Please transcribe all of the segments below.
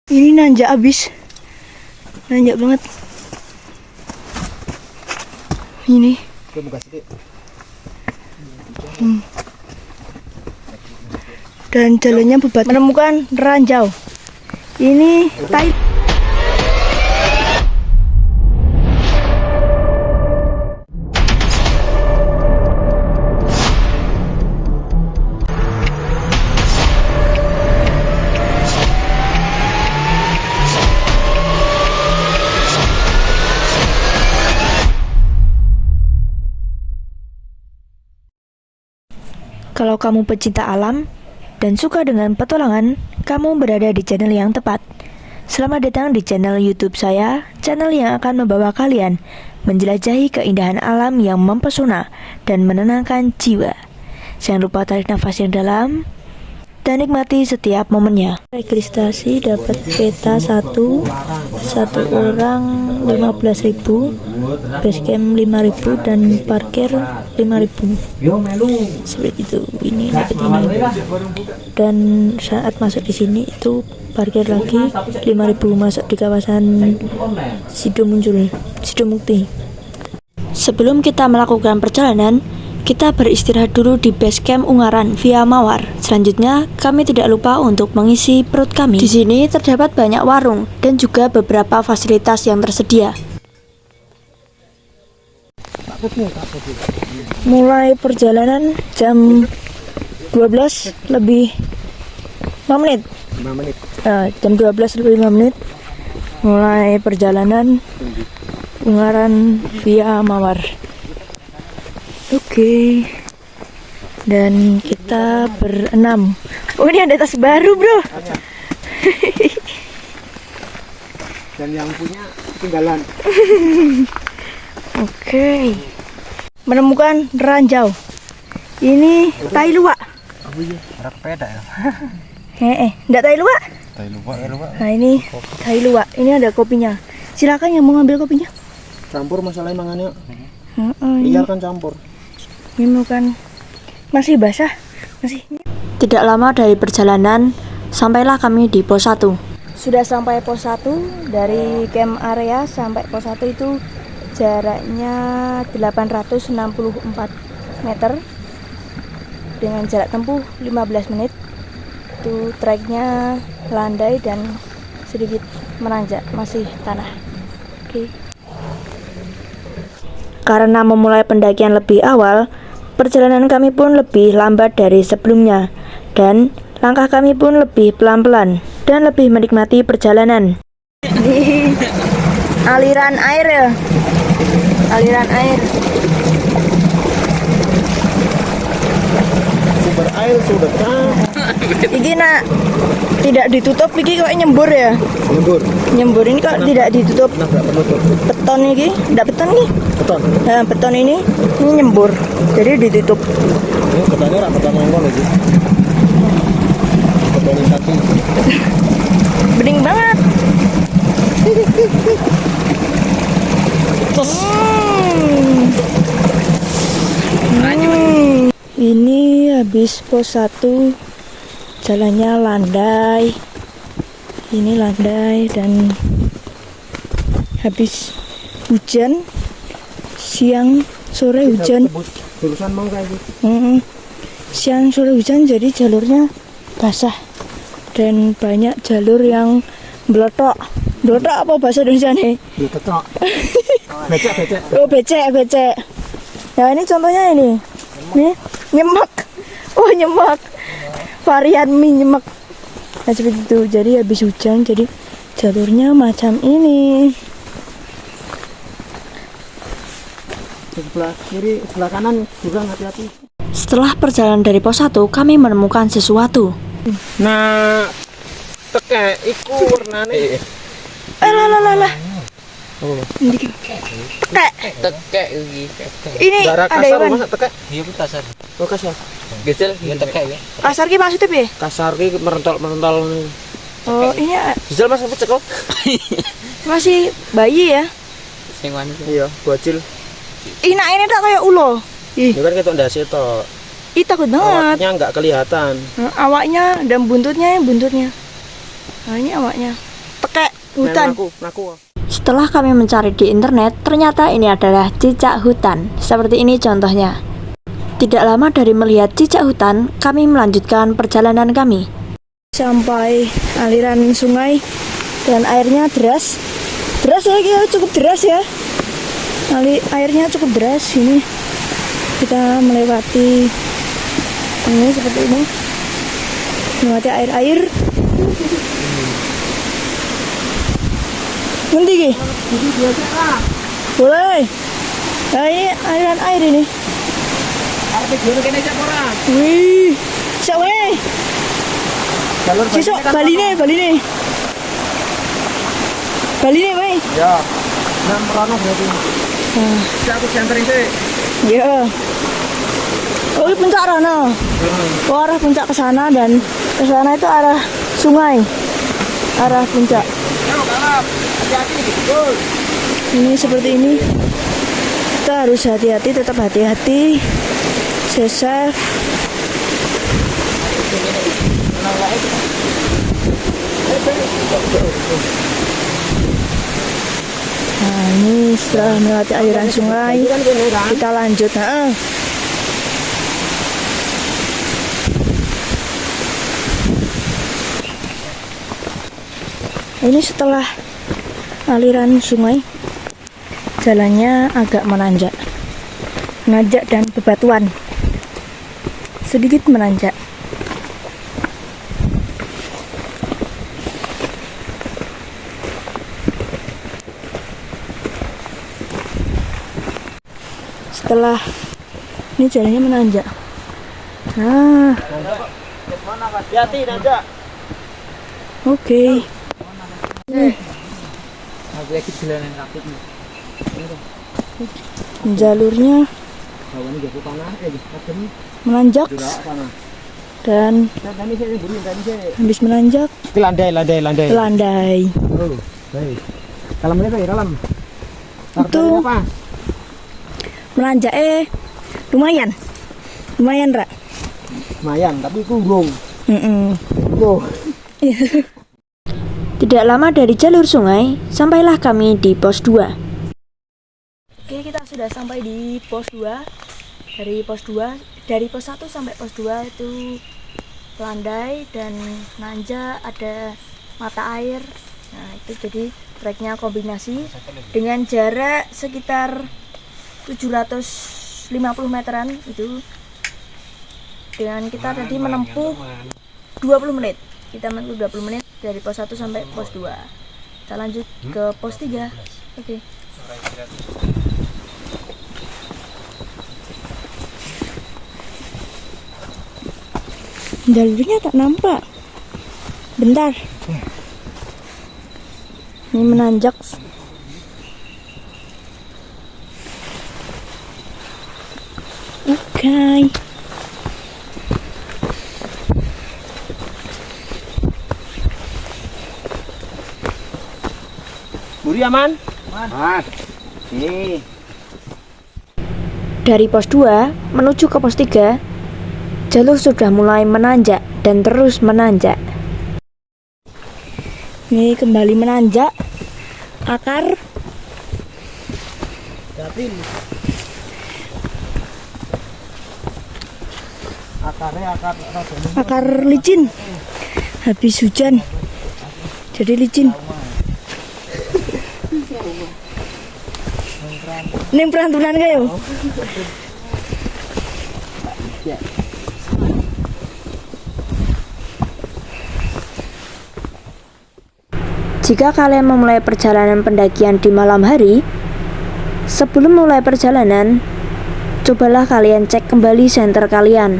Ini nanjak abis. Nanjak banget. Ini. Dan jalannya bebat. Menemukan ranjau. Ini tai. Kalau kamu pecinta alam dan suka dengan petualangan, kamu berada di channel yang tepat. Selamat datang di channel YouTube saya, channel yang akan membawa kalian menjelajahi keindahan alam yang mempesona dan menenangkan jiwa. Jangan lupa tarik nafas yang dalam dan nikmati setiap momennya. Registrasi dapat peta satu orang 15.000, basecamp 5.000 dan parkir 5.000. Seperti itu. Ini dapat ini. Dan saat masuk di sini itu parkir lagi 5.000 masuk di kawasan Sidomukti. Sebelum kita melakukan perjalanan, kita beristirahat dulu di base camp Ungaran via Mawar. Selanjutnya, kami tidak lupa untuk mengisi perut kami. Di sini terdapat banyak warung dan juga beberapa fasilitas yang tersedia. Mulai perjalanan jam 12 lebih 5 menit. Jam 12 lebih 5 menit. Mulai perjalanan Ungaran via Mawar. Oke. Dan kita berenam. Oh, ini ada tas baru, bro. Dan yang punya ketinggalan. Oke. Menemukan ranjau. Ini tai luwak. Oh iya, peda ya. Enggak tai luwak? Tai luwak. Nah, ini tai luwak. Ini ada kopinya. Silakan yang mau ngambil kopinya. Campur masalahnya mangannya. Ini Kan campur. bukan masih basah, masih. Tidak lama dari perjalanan, sampailah kami di pos 1. Sudah sampai pos 1, dari camp area sampai pos 1 itu jaraknya 864 meter dengan jarak tempuh 15 menit. Itu treknya landai dan sedikit menanjak, masih tanah. Oke. Karena memulai pendakian lebih awal, perjalanan kami pun lebih lambat dari sebelumnya, dan langkah kami pun lebih pelan-pelan dan lebih menikmati perjalanan. Di aliran air ya, aliran air. Sumber air sudah Iki nak tidak ditutup, iki kok nyembur ya? Nyembur ini kok tidak ditutup. Beton ini, tidak beton nih. Beton. Nah, beton ini nyembur, jadi ditutup. Ini betonnya rak beton mongol lagi. Betonisasi. Bening banget. Ini habis pos 1, jalannya landai. Ini landai dan habis hujan, siang sore hujan. Jurusan mau kayak gitu. Siang sore hujan, jadi jalurnya basah dan banyak jalur yang beletok. Beletok apa bahasa Indonesia nih? Betok. Becek. Oh, becek. Nah, ini contohnya ini. Nih, nyemek. Oh, nyemek. Varian mie nyemek. Nah, seperti itu. Jadi habis hujan, jadi jalurnya macam ini. Sebelah kiri, sebelah kanan juga hati-hati. Setelah perjalanan dari pos 1, kami menemukan sesuatu. Nah, tekek iku warnane. Lah. Oh. Tekek iki. Ini ada kasar hewan. masa tekek? Iya ku kasar. Oh kasar. Gesel ya tekek ya. Kasar ki maksudnya piye? Kasar ki merental. Oh, ini Bisa Mas apa cekok? masih bayi ya. Sing wani. Iya, bocil. Nah, ini tak kayak ulo. Ini kan ketok ndase to. Ih, takut banget. Awaknya enggak kelihatan. Awaknya dan buntutnya. Nah, ini awaknya. Hutan. Melaku. Setelah kami mencari di internet, ternyata ini adalah cicak hutan. Seperti ini contohnya. Tidak lama dari melihat cicak hutan, kami melanjutkan perjalanan kami. Sampai aliran sungai dan airnya deras. Deras ya, cukup deras ya. Airnya cukup deras ini. Kita melewati ini seperti ini. Melewati air-air. Nanti Ki? Boleh. Nah ini aliran air ini. Wih, siap weh. Sisok Bali nih weh. Ya. Nah, merono berarti. Aku dianterin sih. Iya. Oh, ini puncak Rono. Oh, arah puncak ke sana dan ke sana itu arah sungai. Arah puncak. Hati-hati betul. Ini seperti ini. Kita harus hati-hati, tetap hati-hati. Stay safe. Nah, ini setelah melewati aliran sungai, kita lanjut. Nah, ini setelah aliran sungai, jalannya agak menanjak dan bebatuan, sedikit menanjak. Setelah ini jalannya menanjak. Nah, Hati-hati nanjak. oke. Aku lagi jalanan rapid nih. Jalurnya Bawane jago tanah adem. menanjak Tanah. dan Tadi saya buri tadi saya. habis menanjak Landai. landai. Oh, baik. Dalam ini ya dalam. Itu Apa? menanjak lumayan Ra. Lumayan, tapi kurung. Oh. Tidak lama dari jalur sungai, sampailah kami di pos 2. Oke, kita sudah sampai di pos 2. Dari pos 1 sampai pos 2 itu landai dan nanjak, ada mata air. Nah, itu jadi treknya kombinasi dengan jarak sekitar 750 meteran itu. Dengan kita tadi menempuh 20 menit. Kita menempuh 20 menit dari pos 1 sampai pos 2. Kita lanjut ke pos 3. Oke. Jalurnya tak nampak. Bentar. Ini menanjak. Oke. Buri aman? Aman. Ini. Dari pos 2 menuju ke pos 3, jalur sudah mulai menanjak dan terus menanjak. Ini kembali menanjak. Akar Datin. akar licin. Habis hujan jadi licin. Ini perantunan kayak jika kalian memulai perjalanan pendakian di malam hari, sebelum mulai perjalanan, cobalah kalian cek kembali senter kalian.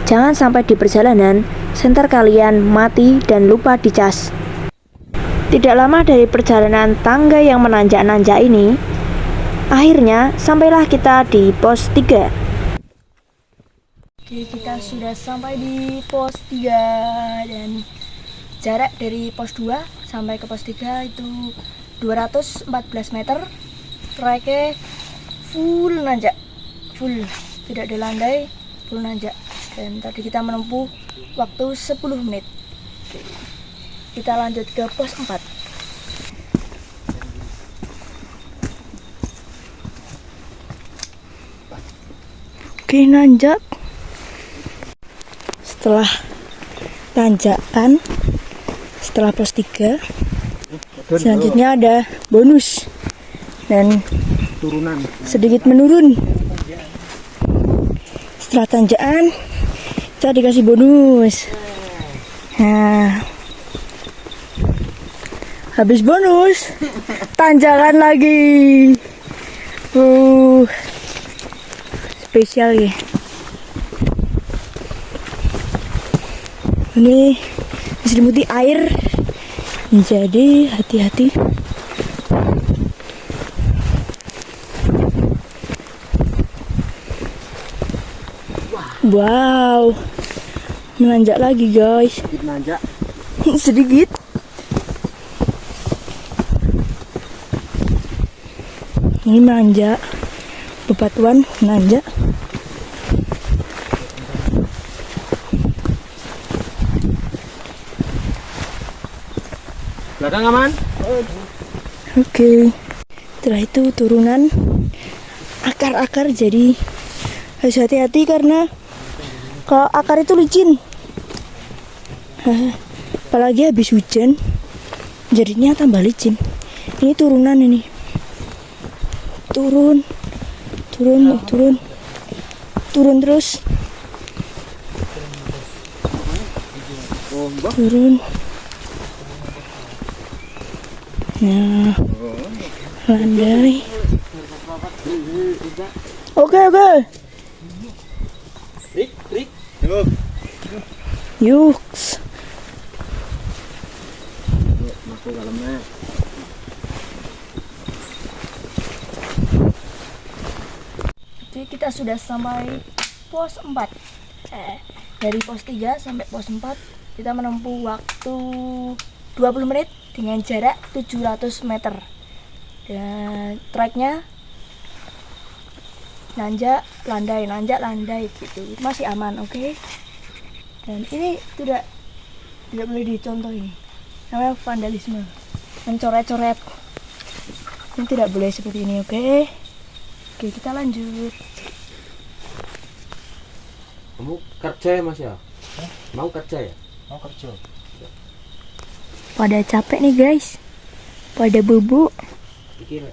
Jangan sampai di perjalanan, senter kalian mati dan lupa dicas. Tidak lama dari perjalanan tangga yang menanjak-nanjak ini, akhirnya sampailah kita di pos 3. Oke, kita sudah sampai di pos 3 dan jarak dari pos 2 sampai ke pos 3 itu 214 meter. Treknya full nanjak, full, tidak ada landai, full nanjak. Dan tadi kita menempuh waktu 10 menit. Kita lanjut ke pos 4. Oke, nanjak. Setelah tanjakan, setelah pos 3, selanjutnya ada bonus dan turunan. sedikit menurun. Setelah tanjakan, kita dikasih bonus. Nah, habis bonus, tanjakan lagi. Spesial ya. Ini diselimuti air, jadi hati-hati. Wow, menanjak lagi guys. Sedikit nanjak. Sedikit. Ini menanjak, bebatuan menanjak. Belakang aman? Oke. Setelah itu turunan akar-akar, jadi harus hati-hati karena kalau akar itu licin. Apalagi habis hujan, jadinya tambah licin. Ini turunan ini. Turun terus. Turun. Nah, landai. Oke. Trik. Yuks. Masuk dalamnya. Jadi kita sudah sampai pos 4. Dari pos 3 sampai pos 4 kita menempuh waktu 20 menit dengan jarak 700 meter. Dan treknya nanjak landai gitu. Masih aman, oke? Dan ini tidak boleh dicontoh ini. Namanya vandalisme. Mencoret-coret. Ini tidak boleh seperti ini, oke? Oke, kita lanjut. Kamu kerja ya Mas ya? Mau kerja ya? Mau kerja. Pada capek nih guys, pada bubuk.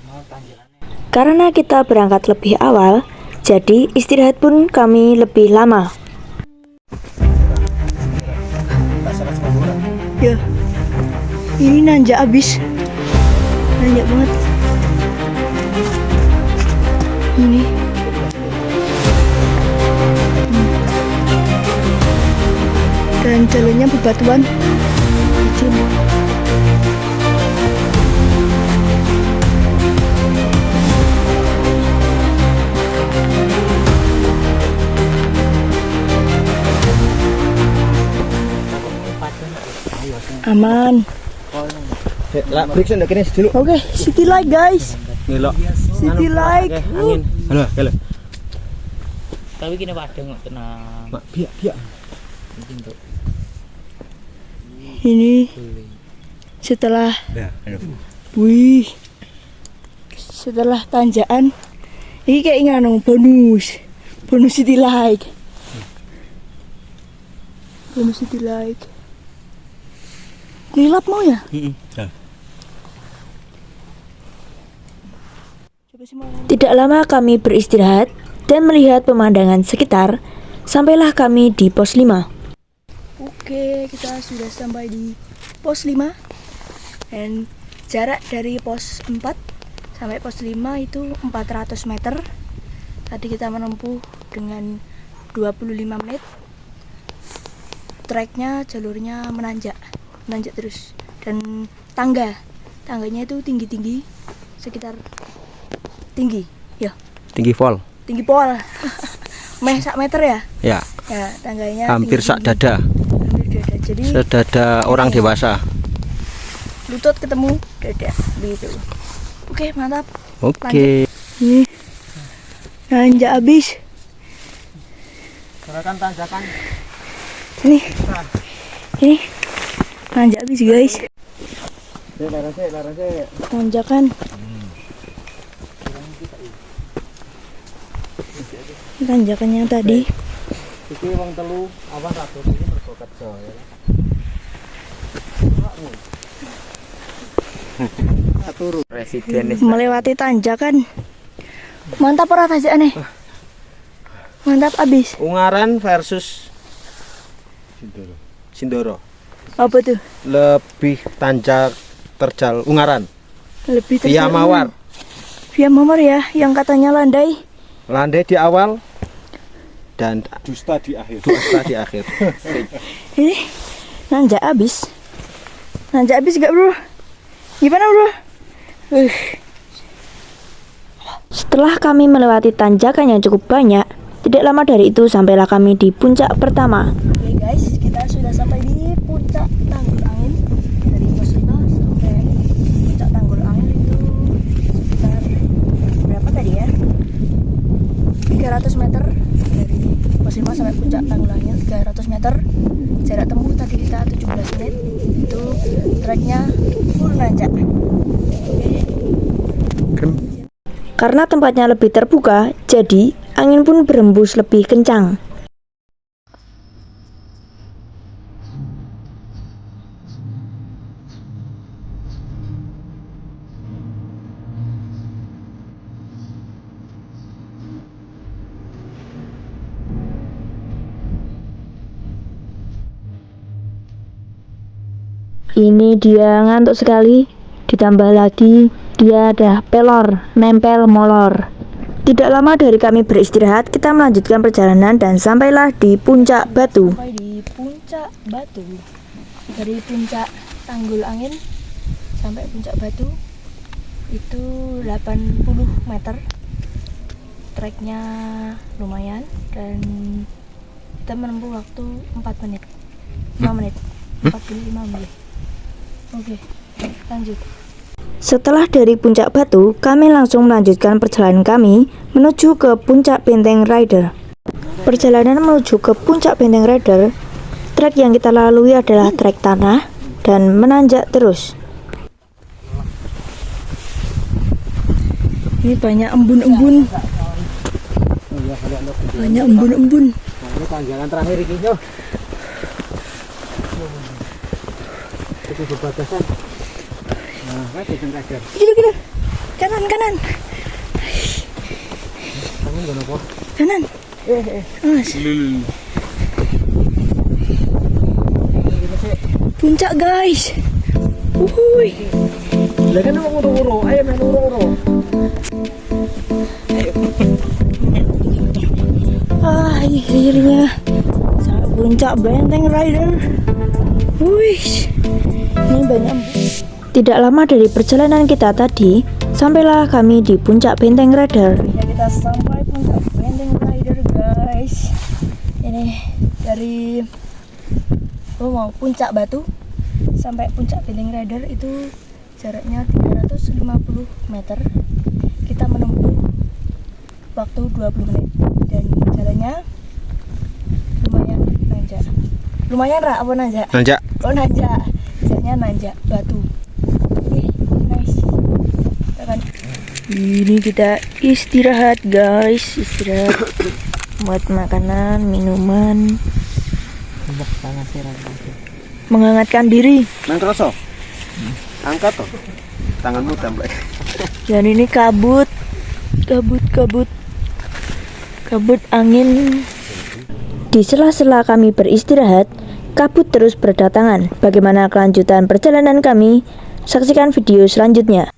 Mau tanjakannya. Karena kita berangkat lebih awal, jadi istirahat pun kami lebih lama. Ya, ini nanjak abis, nanjak banget. Ini. Dan jalannya bebatuan. Licin. Aman. Lah, break sen kene dulu. Oke, city light guys. Ngelok. City light. Angin. Halo. Tapi kini padang kok tenang. Mak, biak. Untuk Ini setelah Ya, wih, setelah tanjakan ini kayak nganu bonus city light. Bonus city light. Nilap mau ya? Tidak lama kami beristirahat dan melihat pemandangan sekitar. Sampailah kami di pos 5. Oke, kita sudah sampai di pos 5. Dan jarak dari pos 4 sampai pos 5 itu 400 meter. Tadi kita menempuh dengan 25 menit. Treknya, jalurnya menanjak terus. Dan tangganya itu tinggi-tinggi, sekitar tinggi, ya. tinggi vol. Tinggi pol. Meh sak meter ya? Ya, Ya, tangganya hampir sak dada. Hampir dada. Jadi Sedada orang dewasa. lutut ketemu dada gitu. Oke, mantap. Oke. Ini nanjak habis. tanjakan. Ini nanjak habis guys. Tanjakan. tanjakan yang tadi. Iki wong telu awas satu iki mergo kerja ya. Aturu Presiden Melewati tanjakan. Mantap ora tanjakane? Mantap abis. Ungaran versus Sindoro. Apa tuh? Lebih tanjak terjal Ungaran. Lebih Via Mawar. Via Mawar ya, yang katanya landai. Landai di awal dan dusta di akhir. dusta di akhir. Ini nanjak abis. Nanjak abis gak bro? Gimana bro? Setelah kami melewati tanjakan yang cukup banyak, tidak lama dari itu sampailah kami di puncak pertama. Oke guys, kita sudah sampai di puncak Tanggul Angin. Dari pos 5 sampai puncak Tanggul Angin itu sekitar berapa tadi ya? 300 meter dari pos 5 sampai puncak Tanggul Angin, 300 meter. Jarak tempuh tadi kita 17 menit. Itu treknya full nanjak. Karena tempatnya lebih terbuka, jadi angin pun berembus lebih kencang. Ini dia ngantuk sekali, ditambah lagi dia ada pelor, nempel molor. Tidak lama dari kami beristirahat, kita melanjutkan perjalanan dan sampailah di Puncak Batu. Sampai di Puncak Batu. Dari Puncak Tanggul Angin sampai Puncak Batu itu 80 meter. Treknya lumayan dan kita menempuh waktu 4 menit. 5 menit. 45 menit. Oke, lanjut. Setelah dari Puncak Batu, kami langsung melanjutkan perjalanan kami menuju ke Puncak Benteng Rider. Perjalanan menuju ke Puncak Benteng Rider, trek yang kita lalui adalah trek tanah dan menanjak terus. Ini banyak embun-embun. Banyak embun-embun. Ini tanjakan terakhir iki yo. Itu berbatasan. Nah, Benteng Rider. Gitu. Kanan. Kanan ngono apa? Kanan. Mas. Puncak guys. Wuhui. Lah kan mau uro-uro, ayo main uro-uro. Akhirnya sampai Puncak Benteng Rider. Wih, ini banyak. Tidak lama dari perjalanan kita tadi, sampailah kami di Puncak Benteng Rider. Ya, kita sampai Puncak Benteng Rider guys. Ini dari mau Puncak Batu sampai Puncak Benteng Rider itu jaraknya 350 meter. Kita menempuh waktu 20 menit dan jalannya lumayan nanjak. Lumayan Ra, apa nanjak? Nanjak. Oh nanjak, jalannya nanjak batu. Nice. Ini kita istirahat guys, istirahat buat makanan, minuman, menghangatkan diri. Nang kroso. Angkat toh. Tanganmu templek. Dan ini kabut angin. Di sela-sela kami beristirahat, kabut terus berdatangan. Bagaimana kelanjutan perjalanan kami? Saksikan video selanjutnya.